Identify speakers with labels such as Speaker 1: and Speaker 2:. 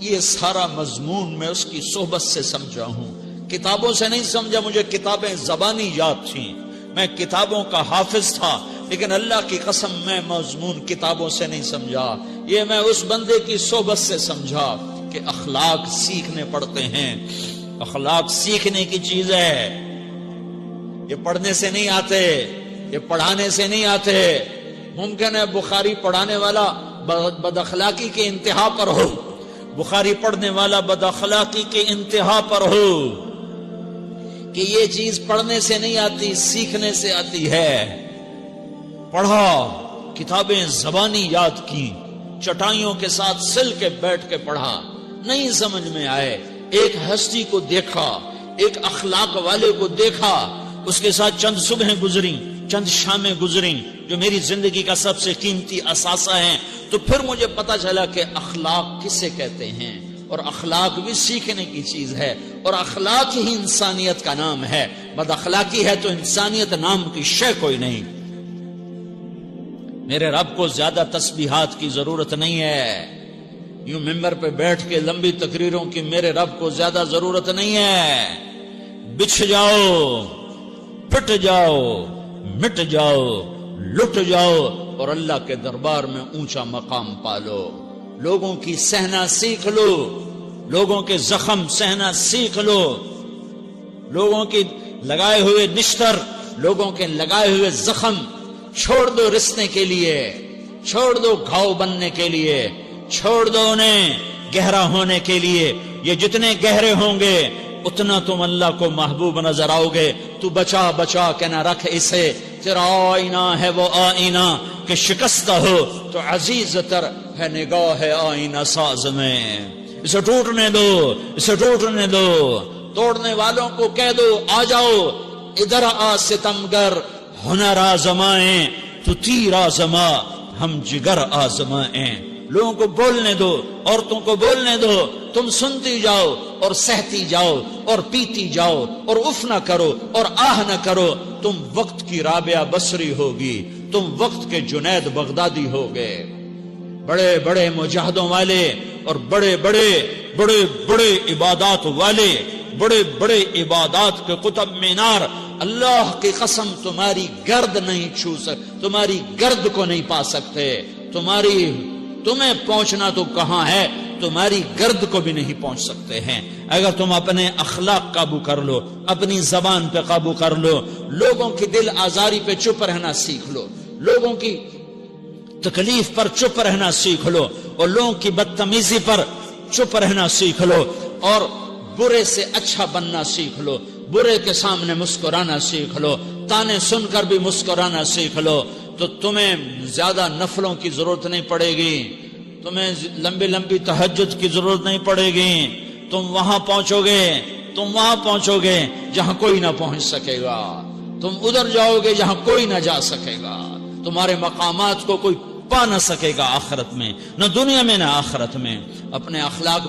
Speaker 1: یہ سارا مضمون میں اس کی صحبت سے سمجھا ہوں، کتابوں سے نہیں سمجھا۔ مجھے کتابیں زبانی یاد تھیں، میں کتابوں کا حافظ تھا، لیکن اللہ کی قسم میں مضمون کتابوں سے نہیں سمجھا۔ یہ میں اس بندے کی صحبت سے سمجھا کہ اخلاق سیکھنے پڑتے ہیں۔ اخلاق سیکھنے کی چیز ہے، یہ پڑھنے سے نہیں آتے، یہ پڑھانے سے نہیں آتے۔ ممکن ہے بخاری پڑھانے والا بد اخلاقی کے انتہا پر ہو، بخاری پڑھنے والا بد اخلاقی کے انتہا پر ہو، کہ یہ چیز پڑھنے سے نہیں آتی، سیکھنے سے آتی ہے۔ پڑھا، کتابیں زبانی یاد کی، چٹائیوں کے ساتھ سل کے بیٹھ کے پڑھا، نہیں سمجھ میں آئے، ایک ہستی کو دیکھا، ایک اخلاق والے کو دیکھا، اس کے ساتھ چند صبحیں گزریں، چند شامیں گزریں جو میری زندگی کا سب سے قیمتی اثاثہ ہیں، تو پھر مجھے پتا چلا کہ اخلاق کسے کہتے ہیں، اور اخلاق بھی سیکھنے کی چیز ہے، اور اخلاق ہی انسانیت کا نام ہے۔ بد اخلاقی ہے تو انسانیت نام کی شے کوئی نہیں۔ میرے رب کو زیادہ تسبیحات کی ضرورت نہیں ہے، یوں ممبر پہ بیٹھ کے لمبی تقریروں کی میرے رب کو زیادہ ضرورت نہیں ہے۔ بچھ جاؤ، پٹ جاؤ، مٹ جاؤ، لٹ جاؤ، اور اللہ کے دربار میں اونچا مقام پالو۔ لوگوں کی سہنا سیکھ لو، لوگوں کے زخم سہنا سیکھ لو، لوگوں کی لگائے ہوئے نشتر، لوگوں کے لگائے ہوئے زخم چھوڑ دو رسنے کے لیے، چھوڑ دو گھاؤ بننے کے لیے، چھوڑ دو انہیں گہرا ہونے کے لیے۔ یہ جتنے گہرے ہوں گے اتنا تم اللہ کو محبوب نظر آؤ گے۔ تو بچا بچا کے نہ رکھ اسے، تیرا آئینہ ہے وہ آئینہ کہ شکستہ ہو تو عزیز تر ہے نگاہ آئینہ ساز میں۔ اسے ٹوٹنے دو، اسے ٹوٹنے دو۔ توڑنے والوں کو کہہ دو آ جاؤ، ادھر آ ستمگر، ہنر آزمائیں تو تیر آزما، ہم جگر آزمائیں۔ لوگوں کو بولنے دو، عورتوں کو بولنے دو، تم سنتی جاؤ اور سہتی جاؤ اور پیتی جاؤ اور اف نہ کرو اور آہ نہ کرو۔ تم وقت کی رابعہ بصری ہوگی، تم وقت کے جنید بغدادی ہوگے۔ بڑے بڑے مجاہدوں والے اور بڑے بڑے بڑے بڑے عبادات والے، بڑے بڑے عبادات کے قطب مینار، اللہ کی قسم تمہاری گرد نہیں چھو سکتے، تمہاری گرد کو نہیں پا سکتے۔ تمہیں پہنچنا تو کہاں ہے، تمہاری گرد کو بھی نہیں پہنچ سکتے ہیں۔ اگر تم اپنے اخلاق قابو کر لو، اپنی زبان پہ قابو کر لو، لوگوں کی دل آزاری پہ چپ رہنا سیکھ لو، لوگوں کی تکلیف پر چپ رہنا سیکھ لو، اور لوگوں کی بدتمیزی پر چپ رہنا سیکھ لو، اور برے سے اچھا بننا سیکھ لو، برے کے سامنے مسکرانا سیکھ لو، تانے سن کر بھی مسکرانا سیکھ لو، تو تمہیں زیادہ نفلوں کی ضرورت نہیں پڑے گی، تمہیں لمبی لمبی تہجد کی ضرورت نہیں پڑے گی۔ تم وہاں پہنچو گے جہاں کوئی نہ پہنچ سکے گا، تم ادھر جاؤ گے جہاں کوئی نہ جا سکے گا، تمہارے مقامات کو کوئی پا نہ سکے گا آخرت میں، نہ دنیا میں نہ آخرت میں۔ اپنے اخلاق